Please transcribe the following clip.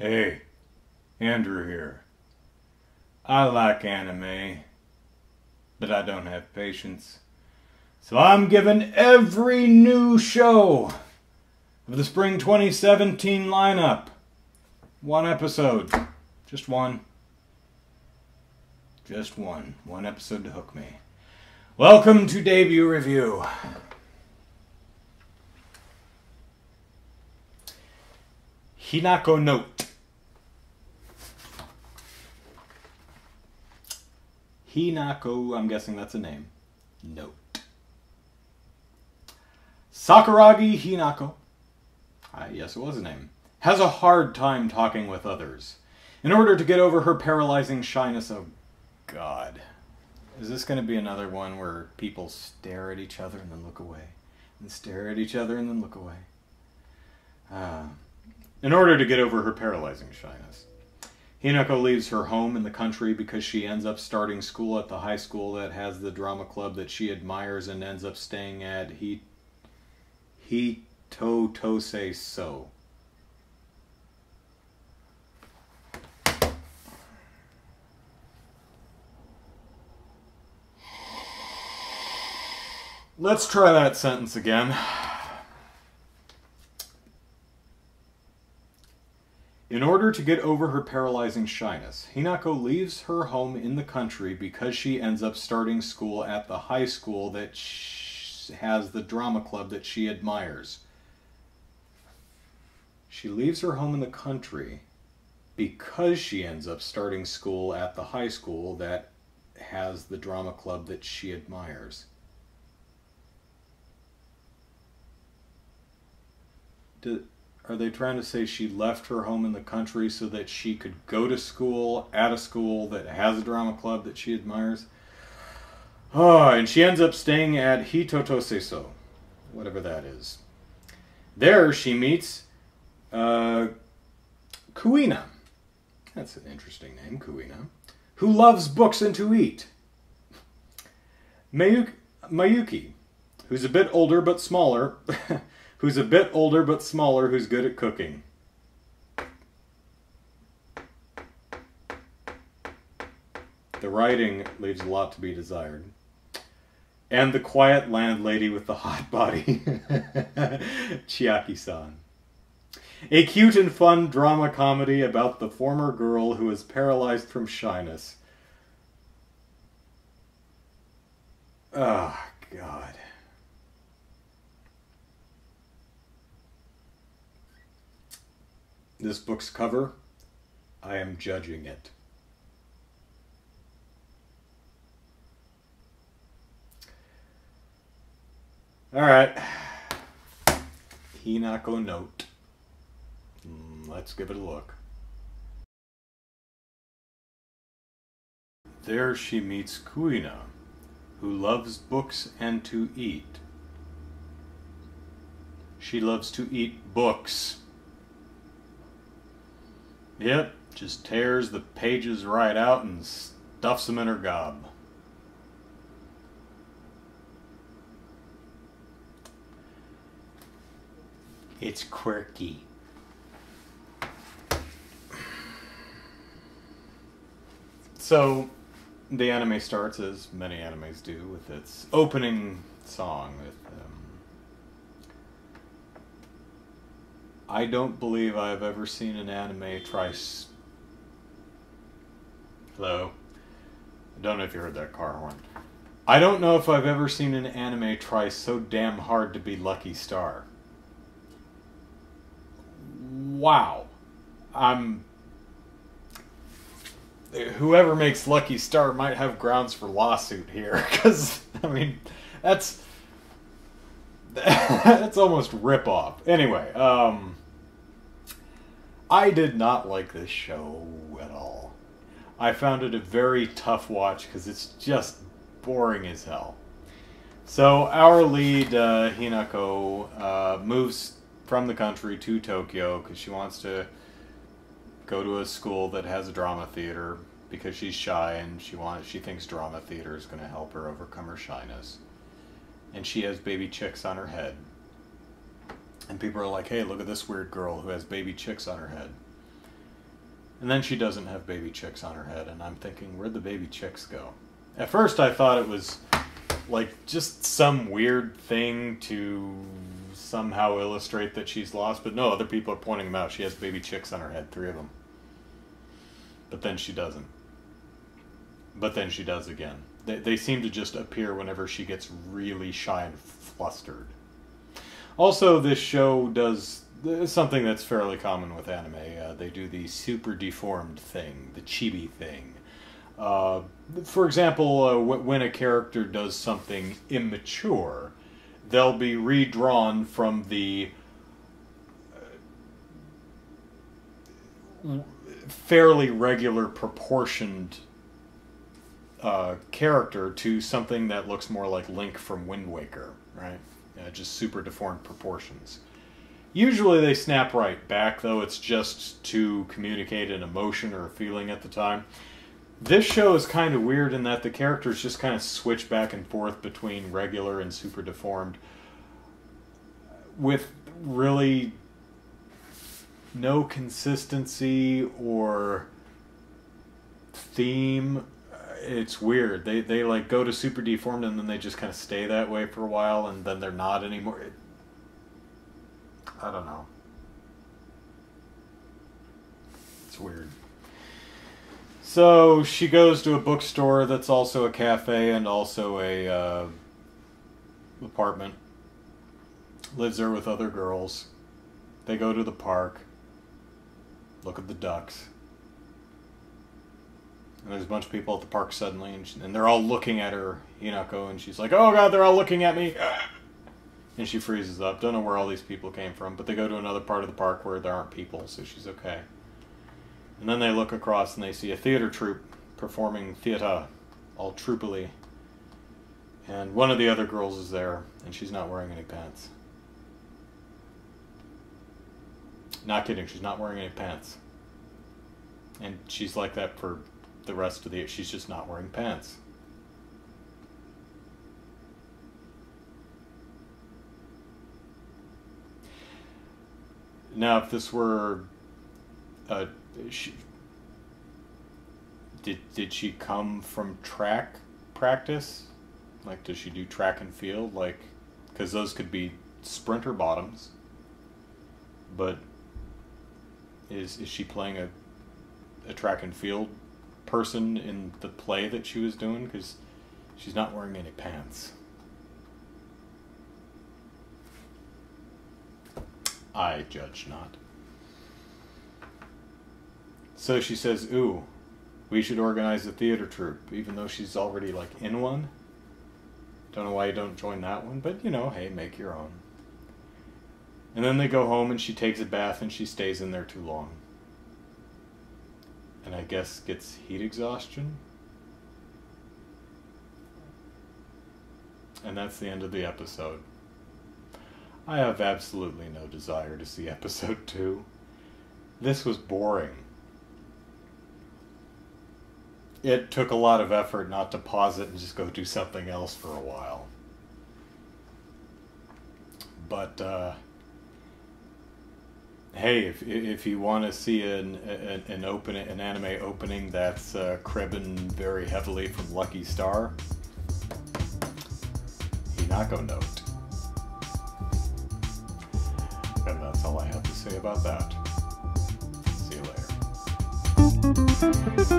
Hey, Andrew here. I like anime, but I don't have patience. So I'm giving every new show of the spring 2017 lineup one episode. Just one. Just one. One episode to hook me. Welcome to Debut Review. Hinako Note. Hinako, I'm guessing that's a name. Note. Sakuragi Hinako, yes it was a name, has a hard time talking with others. In order to get over her paralyzing shyness, oh god. Is this going to be another one where people stare at each other and then look away? And stare at each other and then look away? In order to get over her paralyzing shyness, Hinako leaves her home in the country because she ends up starting school at the high school that has the drama club that she admires and ends up staying at Hitotose So. Let's try that sentence again. In order to get over her paralyzing shyness, Hinako leaves her home in the country because she ends up starting school at the high school that has the drama club that she admires. She leaves her home in the country because she ends up starting school at the high school that has the drama club that she admires. Are they trying to say she left her home in the country so that she could go to school at a school that has a drama club that she admires? Oh, and she ends up staying at Hitotose So, whatever that is. There she meets Kuina. That's an interesting name, Kuina. Who loves books and to eat. Mayuki, who's a bit older but smaller. Who's a bit older but smaller, who's good at cooking. The writing leaves a lot to be desired. And the quiet landlady with the hot body, Chiaki-san. A cute and fun drama comedy about the former girl who is paralyzed from shyness. Oh, God. This book's cover, I am judging it. Alright. Hinako Note. Let's give it a look. There she meets Kuina, who loves books and to eat. She loves to eat books. Yep, just tears the pages right out and stuffs them in her gob. It's quirky. So, the anime starts, as many animes do, with its opening song with I don't believe I've ever seen an anime try... Hello? I don't know if you heard that car horn. I don't know if I've ever seen an anime try so damn hard to be Lucky Star. Wow. Whoever makes Lucky Star might have grounds for lawsuit here, because, I mean, that's almost rip-off. Anyway, I did not like this show at all. I found it a very tough watch because it's just boring as hell. So our lead, Hinako, moves from the country to Tokyo because she wants to go to a school that has a drama theater because she's shy and she thinks drama theater is going to help her overcome her shyness. And she has baby chicks on her head. And people are like, hey, look at this weird girl who has baby chicks on her head. And then she doesn't have baby chicks on her head, and I'm thinking, where'd the baby chicks go? At first I thought it was like just some weird thing to somehow illustrate that she's lost, but no, other people are pointing them out. She has baby chicks on her head, 3 of them. But then she doesn't. But then she does again. They seem to just appear whenever she gets really shy and flustered. Also, this show does something that's fairly common with anime. They do the super deformed thing, the chibi thing. For example, when a character does something immature, they'll be redrawn from the fairly regular proportioned character to something that looks more like Link from Wind Waker, right? Just super deformed proportions. Usually they snap right back, though it's just to communicate an emotion or a feeling at the time. This show is kind of weird in that the characters just kind of switch back and forth between regular and super deformed with really no consistency or theme. It's weird. They like go to super deformed and then they just kind of stay that way for a while and then they're not anymore. I don't know. It's weird. So she goes to a bookstore that's also a cafe and also a apartment. Lives there with other girls. They go to the park. Look at the ducks. And there's a bunch of people at the park suddenly, and they're all looking at her, Hinako, and she's like, oh god, they're all looking at me! And she freezes up. Don't know where all these people came from, but they go to another part of the park where there aren't people, so she's okay. And then they look across and they see a theater troupe performing theater, all troupily. And one of the other girls is there, and she's not wearing any pants. Not kidding, she's not wearing any pants. And she's like that for the rest of the year. She's just not wearing pants. Now, if this were... did she come from track practice? Like, does she do track and field? Like, because those could be sprinter bottoms. But is she playing a track and field person in the play that she was doing? Because she's not wearing any pants. I judge not. So she says, ooh, we should organize a theater troupe, even though she's already, like, in one. Don't know why you don't join that one, but, you know, hey, make your own. And then they go home and she takes a bath and she stays in there too long. And I guess gets heat exhaustion. And that's the end of the episode. I have absolutely no desire to see episode 2. This was boring. It took a lot of effort not to pause it and just go do something else for a while. But, hey, if you want to see an anime opening that's cribbing very heavily from Lucky Star, Hinako note. And that's all I have to say about that. See you later.